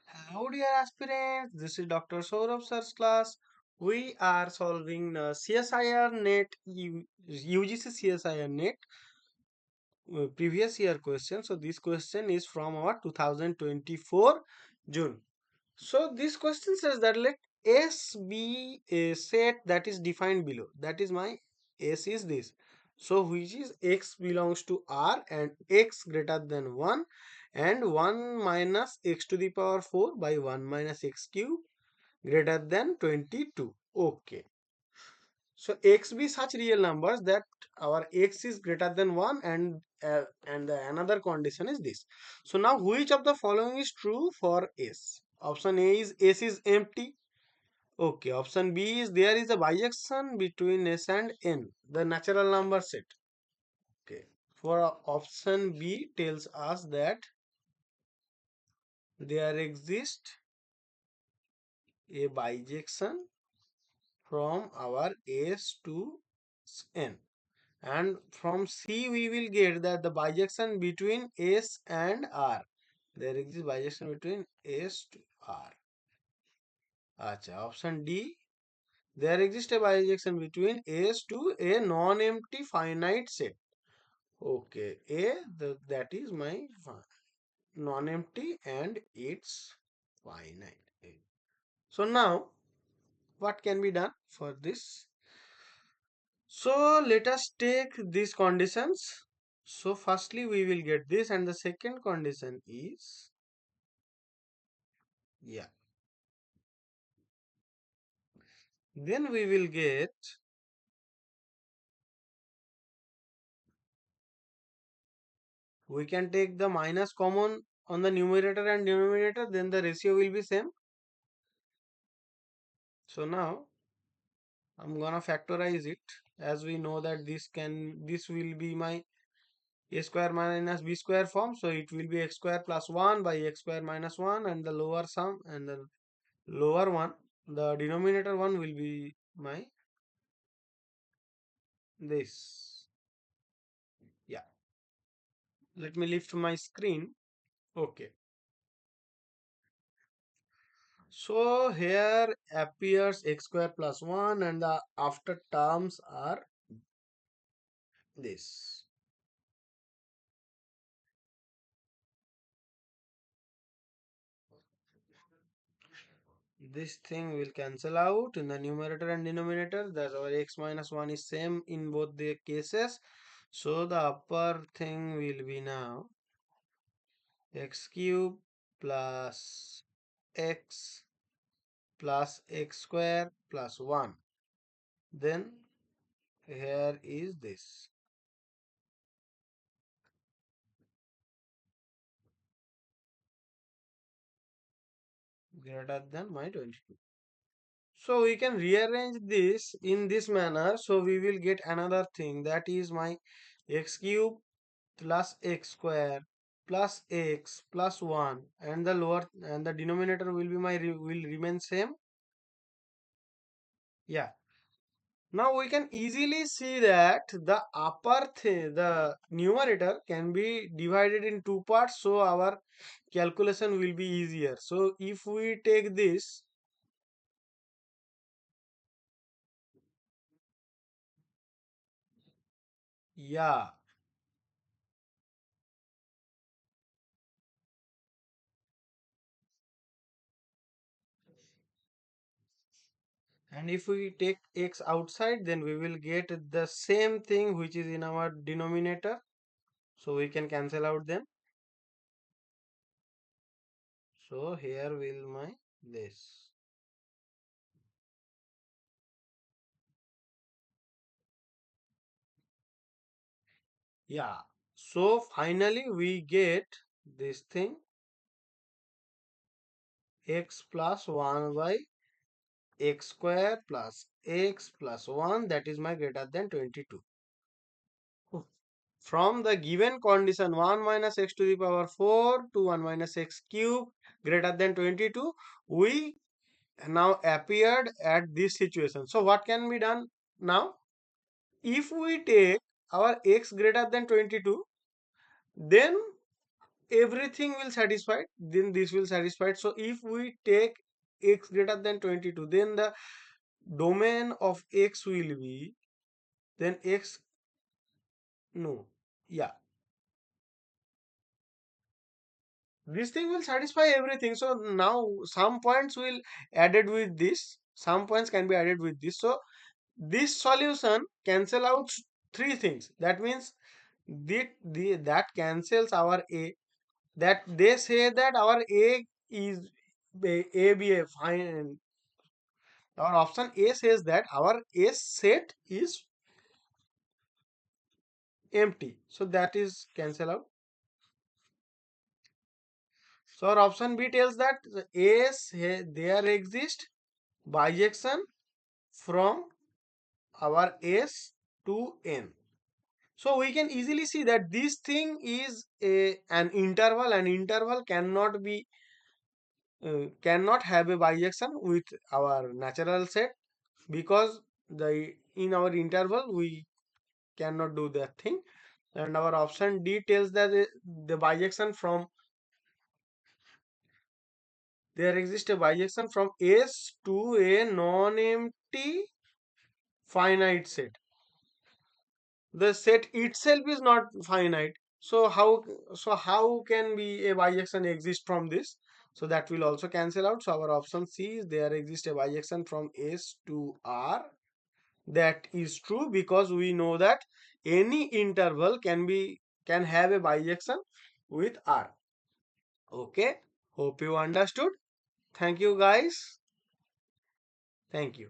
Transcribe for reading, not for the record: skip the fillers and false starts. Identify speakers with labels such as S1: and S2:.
S1: Hello, dear aspirants. This is Dr. Sourav Sir's class. We are solving the CSIR NET UGC CSIR NET previous year question. So this question is from our 2024 June. So this question says that let S be a set that is defined below. That is my S is this. So which is X belongs to R and X greater than 1 and 1 minus X to the power 4 by 1 minus X cube greater than 22. Okay. So X be such real numbers that our X is greater than 1 and the another condition is this. So now which of the following is true for S? Option A is S is empty. Okay. Option B is there is a bijection between S and N, the natural number set. Okay. For option B tells us that there exists a bijection from our S to N. And from C we will get that the bijection between S and R. There exists bijection between S to R. Acha. Option D. There exists a bijection between S to a non-empty finite set. Okay, that is my non-empty and it's finite. So now, what can be done for this? So let us take these conditions. So firstly, we will get this, and the second condition is, yeah. Then we will get, we can take the minus common on the numerator and denominator, then the ratio will be same. So now I'm gonna factorize it, as we know that this will be my a square minus b square form, so it will be x square plus 1 by x square minus 1, and the lower sum and the lower one, the denominator one will be my this. Yeah, let me lift my screen. Okay, so here appears x square plus 1 and the after terms are this. This thing will cancel out in the numerator and denominator. That's our x minus 1 is same in both the cases. So the upper thing will be now x cube plus x plus x square plus 1. Then here is this greater than my 22. So we can rearrange this in this manner. So we will get another thing, that is my x cube plus x square plus x plus 1, and the lower and the denominator will be my will remain same. Yeah. Now we can easily see that the the numerator can be divided in two parts, so our calculation will be easier. So if we take this, yeah, and if we take x outside, then we will get the same thing which is in our denominator. So we can cancel out them. So here will my this. Yeah. So finally we get this thing x plus 1 by x square plus x plus 1, that is my greater than 22. From the given condition 1 minus x to the power 4 to 1 minus x cube greater than 22, we now appeared at this situation. So what can be done now? If we take our x greater than 22, then everything will satisfy, then this will satisfy. So if we take x greater than 22, then the domain of x will be, then x, no, yeah, this thing will satisfy everything. So now some points will added with this, some points can be added with this. So this solution cancel out three things. That means that cancels our a, that they say that our a is a be a fine. Our option a says that our a set is empty, so that is cancel out. So our option b tells that there exists bijection from our s to n. So we can easily see that this thing is an interval. An interval cannot have a bijection with our natural set, because the in our interval we cannot do that thing. And our option D tells that the bijection from, there exists a bijection from S to a non-empty finite set. The set itself is not finite. So how can be a bijection exist from this? So that will also cancel out. So our option C is there exists a bijection from S to R. That is true, because we know that any interval can have a bijection with R. Okay, hope you understood. Thank you guys. Thank you.